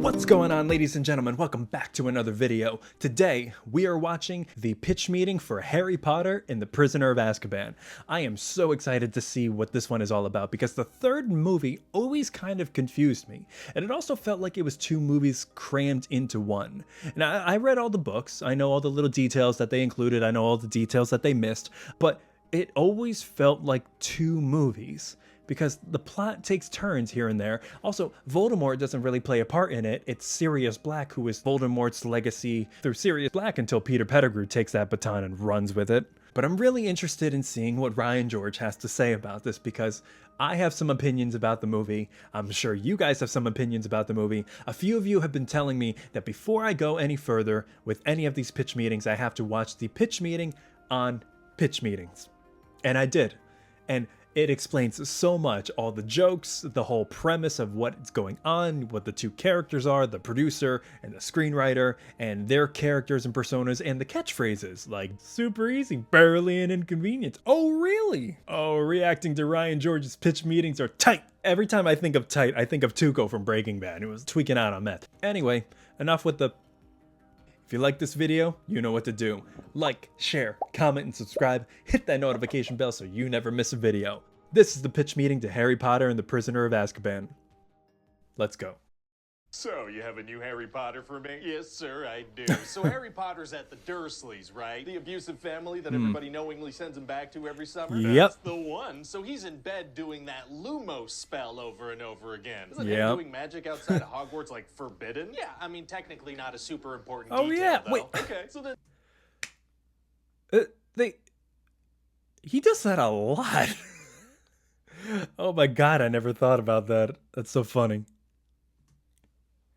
What's going on, ladies and gentlemen? Welcome back to another video. Today, we are watching the pitch meeting for Harry Potter and the Prisoner of Azkaban. I am so excited to see what this one is all about because the third movie always kind of confused me. And it also felt like it was two movies crammed into one. And I read all the books, I know all the little details that they included, I know all the details that they missed, but it always felt like two movies, because the plot takes turns here and there. Also, Voldemort doesn't really play a part in it. It's Sirius Black who is Voldemort's legacy through Sirius Black until Peter Pettigrew takes that baton and runs with it. But I'm really interested in seeing what Ryan George has to say about this because I have some opinions about the movie. I'm sure you guys have some opinions about the movie. A few of you have been telling me that before I go any further with any of these pitch meetings, I have to watch the pitch meeting on pitch meetings. And I did. And it explains so much, all the jokes, the whole premise of what's going on, what the two characters are, the producer and the screenwriter, and their characters and personas, and the catchphrases, like super easy, barely an inconvenience. Oh, really? Oh, reacting to Ryan George's pitch meetings are tight. Every time I think of tight, I think of Tuco from Breaking Bad, who was tweaking out on meth. Anyway, enough with the... If you like this video, you know what to do. Like, share, comment, and subscribe. Hit that notification bell so you never miss a video. This is the pitch meeting to Harry Potter and the Prisoner of Azkaban. Let's go. So, you have a new Harry Potter for me? Yes, sir, I do. So Harry Potter's at the Dursleys, right? The abusive family that everybody knowingly sends him back to every summer? Yep. That's the one. So he's in bed doing that Lumos spell over and over again. Isn't him doing magic outside of Hogwarts, like, forbidden? Yeah, I mean, technically not a super important detail, though. Wait. Okay, so then... He does that a lot. Oh my god, I never thought about that. That's so funny.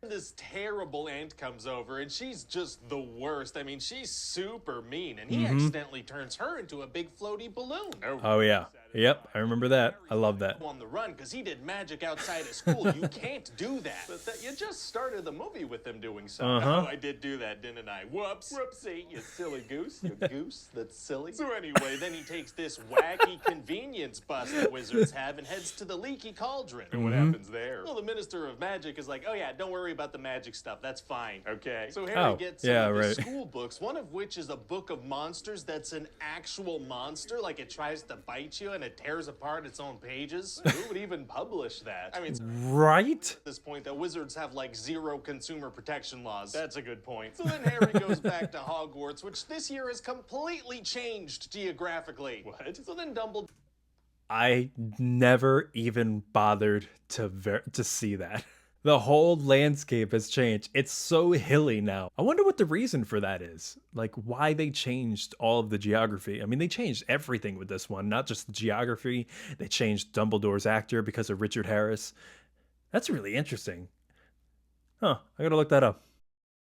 This terrible aunt comes over and she's just the worst. I mean, she's super mean and he accidentally turns her into a big floaty balloon. Oh yeah. Yep, I remember that. I love that. On the run because he did magic outside of school. You can't do that. But you just started the movie with him doing something. Oh, I did do that, didn't I? Whoops. Whoopsie, you silly goose. You goose that's silly. So anyway, then he takes this wacky convenience bus that wizards have and heads to the leaky cauldron. And what happens there? Well, the Minister of Magic is like, oh yeah, don't worry about the magic stuff. That's fine. Okay. So Harry gets some of his school books, one of which is a book of monsters that's an actual monster. Like it tries to bite you and it tears apart its own pages. Who would even publish that? I mean, it's right at this point that wizards have like zero consumer protection laws. That's a good point. So then Harry goes back to Hogwarts, which this year has completely changed geographically. What? So then Dumbledore... I never even bothered to see that. The whole landscape has changed. It's so hilly now. I wonder what the reason for that is. Like, why they changed all of the geography. I mean, they changed everything with this one, not just the geography. They changed Dumbledore's actor because of Richard Harris. That's really interesting. Huh, I gotta look that up.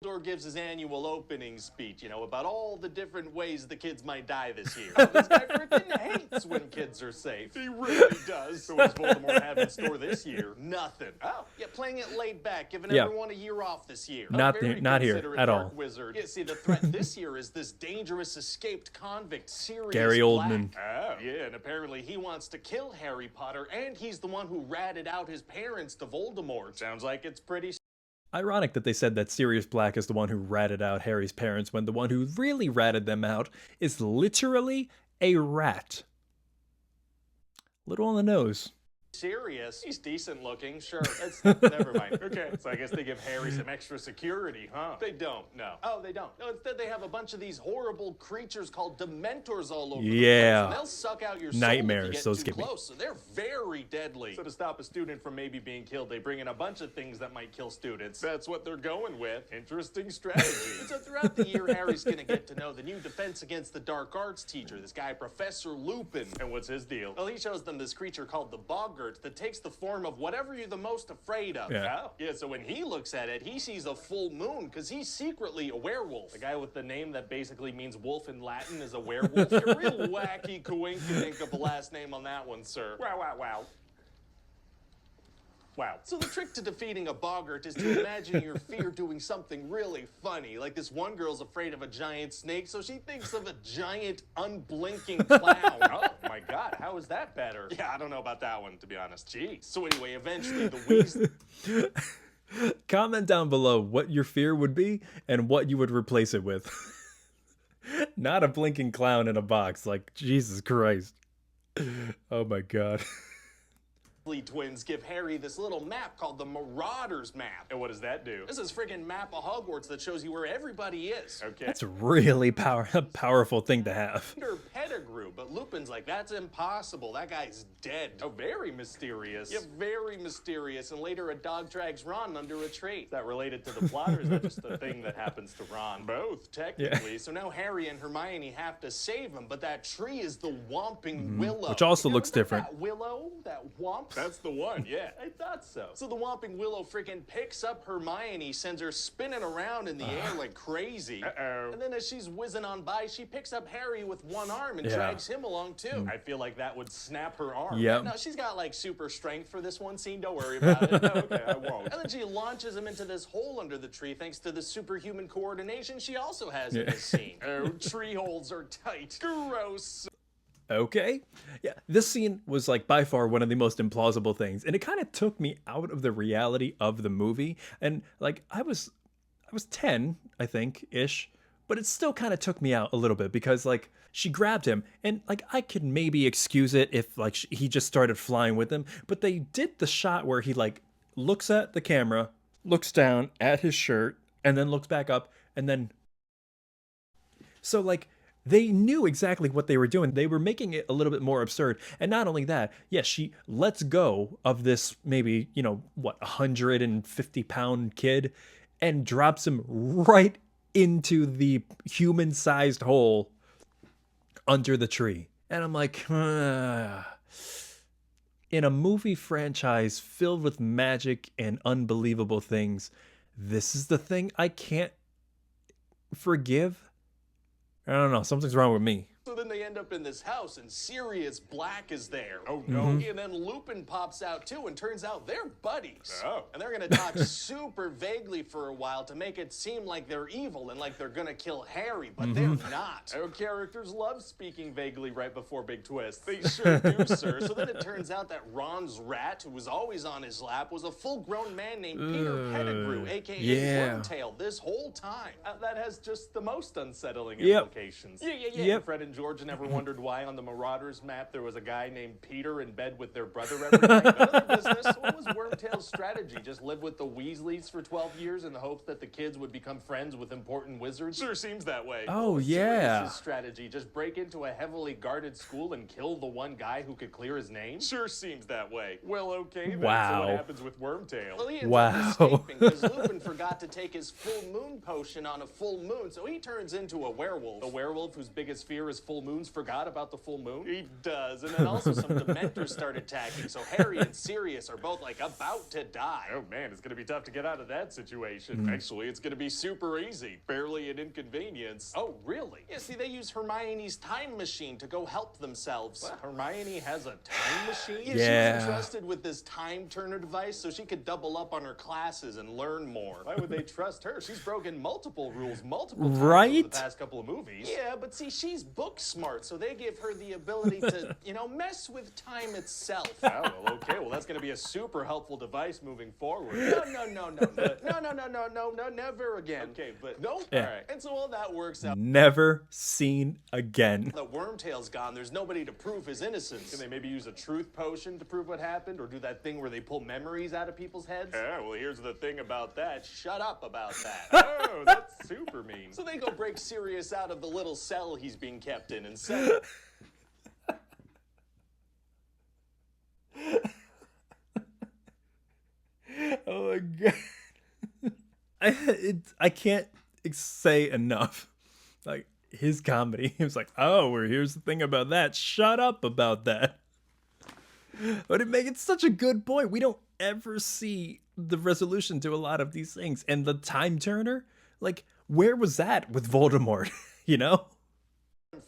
Dumbledore gives his annual opening speech, you know, about all the different ways the kids might die this year. This guy freaking hates when kids are safe. He really does. So what does Voldemort have in store this year? Nothing. Oh, yeah, playing it laid back, giving everyone a year off this year. Not here at all. Wizard. Yeah, see, the threat this year is this dangerous escaped convict, Sirius Gary Oldman. Black. Oh, yeah, and apparently he wants to kill Harry Potter, and he's the one who ratted out his parents to Voldemort. Sounds like it's pretty... Ironic that they said that Sirius Black is the one who ratted out Harry's parents when the one who really ratted them out is literally a rat. Little on the nose. Serious. He's decent looking, sure. Never mind. Okay, so I guess they give Harry some extra security, huh? They don't, no. Oh, they don't. No, instead they have a bunch of these horrible creatures called Dementors all over the place. And they'll suck out your soul nightmares. if you get too close. So they're very deadly. So to stop a student from maybe being killed, they bring in a bunch of things that might kill students. That's what they're going with. Interesting strategy. So throughout the year, Harry's gonna get to know the new Defense Against the Dark Arts teacher, this guy, Professor Lupin. And what's his deal? Well, he shows them this creature called the Boggart that takes the form of whatever you're the most afraid of. Yeah, so when he looks at it, he sees a full moon because he's secretly a werewolf. The guy with the name that basically means wolf in Latin is a werewolf. A real wacky coinkydink of a last name on that one, sir. Wow, wow, wow. Wow. So the trick to defeating a boggart is to imagine your fear doing something really funny. Like this one girl's afraid of a giant snake, so she thinks of a giant, unblinking clown. Oh my god, how is that better? Yeah, I don't know about that one, to be honest. Jeez. So anyway, eventually the Weasley... Comment down below what your fear would be and what you would replace it with. Not a blinking clown in a box, like Jesus Christ. Oh my god. Twins give Harry this little map called the Marauders map. And what does that do? This is friggin' map of Hogwarts that shows you where everybody is. Okay. That's really a powerful thing to have. Under Pettigrew, but Lupin's like, that's impossible. That guy's dead. Oh, very mysterious. Yeah, very mysterious. And later a dog drags Ron under a tree. Is that related to the plot, or is that just the thing that happens to Ron? Both, technically. Yeah. So now Harry and Hermione have to save him, but that tree is the Whomping Willow. Which also looks different. That willow? That Whomp? That's the one, yeah. I thought so. So the Whomping Willow freaking picks up Hermione, sends her spinning around in the air like crazy. Uh-oh. And then as she's whizzing on by, she picks up Harry with one arm and drags him along too. I feel like that would snap her arm. Yep. No, she's got like super strength for this one scene. Don't worry about it. No, okay, I won't. And then she launches him into this hole under the tree thanks to the superhuman coordination she also has in this scene. Oh, tree holes are tight. Gross. Okay. Yeah, this scene was like by far one of the most implausible things, and it kind of took me out of the reality of the movie. And like I was 10, I think, ish, but it still kind of took me out a little bit because like she grabbed him, and like I could maybe excuse it if like he just started flying with him, but they did the shot where he like looks at the camera, looks down at his shirt, and then looks back up, and then so like they knew exactly what they were doing. They were making it a little bit more absurd. And not only that, yes, she lets go of this maybe, 150-pound kid and drops him right into the human-sized hole under the tree. And I'm like, in a movie franchise filled with magic and unbelievable things, this is the thing I can't forgive. I don't know. Something's wrong with me. So then they end up in this house, and Sirius Black is there. Oh, no. And then Lupin pops out, too, and turns out they're buddies. Oh. And they're going to talk super vaguely for a while to make it seem like they're evil and like they're going to kill Harry, but they're not. Our characters love speaking vaguely right before big twists. They sure do, sir. So then it turns out that Ron's rat, who was always on his lap, was a full-grown man named Peter Pettigrew, a.k.a. Wormtail, this whole time. That has just the most unsettling implications. Yeah. Fred and George never wondered why on the Marauders map there was a guy named Peter in bed with their brother every night. None of their business. What was Wormtail's strategy? Just live with the Weasleys for 12 years in the hopes that the kids would become friends with important wizards? Sure seems that way. Oh, yeah. Sirius's strategy, just break into a heavily guarded school and kill the one guy who could clear his name? Sure seems that way. Well, okay, then. So what happens with Wormtail? Well, he ends up escaping because Lupin forgot to take his full moon potion on a full moon, so he turns into a werewolf. A werewolf whose biggest fear is full moons. Forgot about the full moon? He does. And then also some Dementors start attacking, so Harry and Sirius are both like about to die. Oh man, it's gonna be tough to get out of that situation. Actually, it's gonna be super easy. Barely an inconvenience. Oh, really? Yeah, see, they use Hermione's time machine to go help themselves. What? Hermione has a time machine? Yeah. She was entrusted with this time turner device so she could double up on her classes and learn more. Why would they trust her? She's broken multiple rules multiple times over the past couple of movies. Yeah, but see, she's book smart, so they give her the ability to, mess with time itself. Oh, well, okay. Well, that's going to be a super helpful device moving forward. No, never again. Okay, but nope. Yeah. All right. And so all that works out. Never seen again. The Wormtail's gone. There's nobody to prove his innocence. Can they maybe use a truth potion to prove what happened, or do that thing where they pull memories out of people's heads? Oh, well, here's the thing about that. Shut up about that. Oh, that's super mean. So they go break Sirius out of the little cell he's being kept in and say, oh my god. I can't say enough. Like his comedy. He was like, oh, well, here's the thing about that. Shut up about that. But it's such a good point. We don't ever see the resolution to a lot of these things. And the time turner, like, where was that with Voldemort?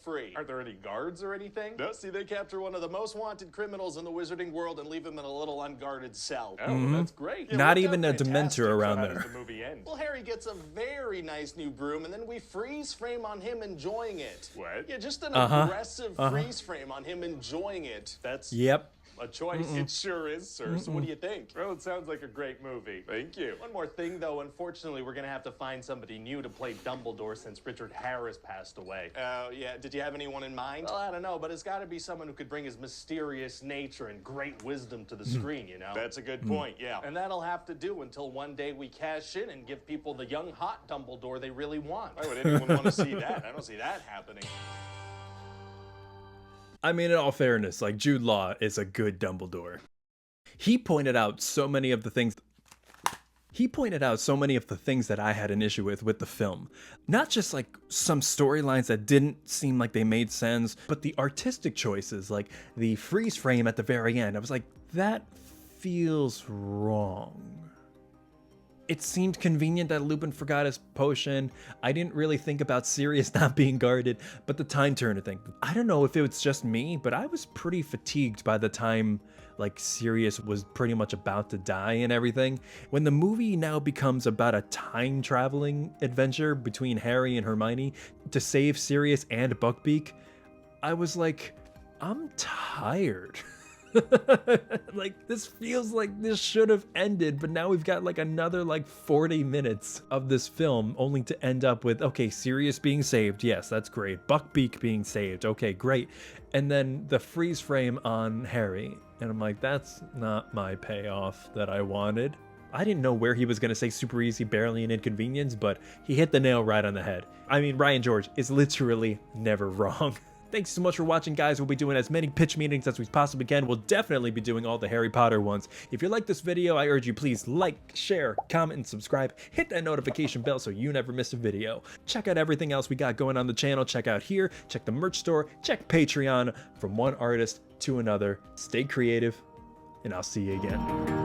Free. Aren't there any guards or anything? No, see, they capture one of the most wanted criminals in the wizarding world and leave him in a little unguarded cell. Oh, well, that's great. Yeah, not even a Dementor around there. How does the movie end? Well, Harry gets a very nice new broom, and then we freeze frame on him enjoying it. What? Yeah, just an aggressive freeze frame on him enjoying it. That's... Yep. A choice? It sure is, sir. So what do you think? Well, it sounds like a great movie. Thank you. One more thing, though. Unfortunately, we're gonna have to find somebody new to play Dumbledore since Richard Harris passed away. Oh, yeah. Did you have anyone in mind? Well, I don't know, but it's gotta be someone who could bring his mysterious nature and great wisdom to the screen, you know? That's a good point, yeah. And that'll have to do until one day we cash in and give people the young, hot Dumbledore they really want. Why would anyone want to see that? I don't see that happening. I mean, in all fairness, like, Jude Law is a good Dumbledore. He pointed out so many of the things that I had an issue with the film. Not just like some storylines that didn't seem like they made sense, but the artistic choices, like the freeze frame at the very end. I was like, that feels wrong. It seemed convenient that Lupin forgot his potion. I didn't really think about Sirius not being guarded, but the time turner thing. I don't know if it was just me, but I was pretty fatigued by the time like Sirius was pretty much about to die and everything. When the movie now becomes about a time traveling adventure between Harry and Hermione to save Sirius and Buckbeak, I was like, I'm tired. Like, this feels like this should have ended, but now we've got like another like 40 minutes of this film only to end up with, okay, Sirius being saved. Yes, that's great. Buckbeak being saved. Okay, great. And then the freeze frame on Harry. And I'm like, that's not my payoff that I wanted. I didn't know where he was going to say super easy, barely an inconvenience, but he hit the nail right on the head. I mean, Ryan George is literally never wrong. Thanks so much for watching, guys. We'll be doing as many pitch meetings as we possibly can. We'll definitely be doing all the Harry Potter ones. If you like this video, I urge you please like, share, comment, and subscribe. Hit that notification bell so you never miss a video. Check out everything else we got going on the channel. Check out here, check the merch store, check Patreon. From one artist to another. Stay creative, and I'll see you again.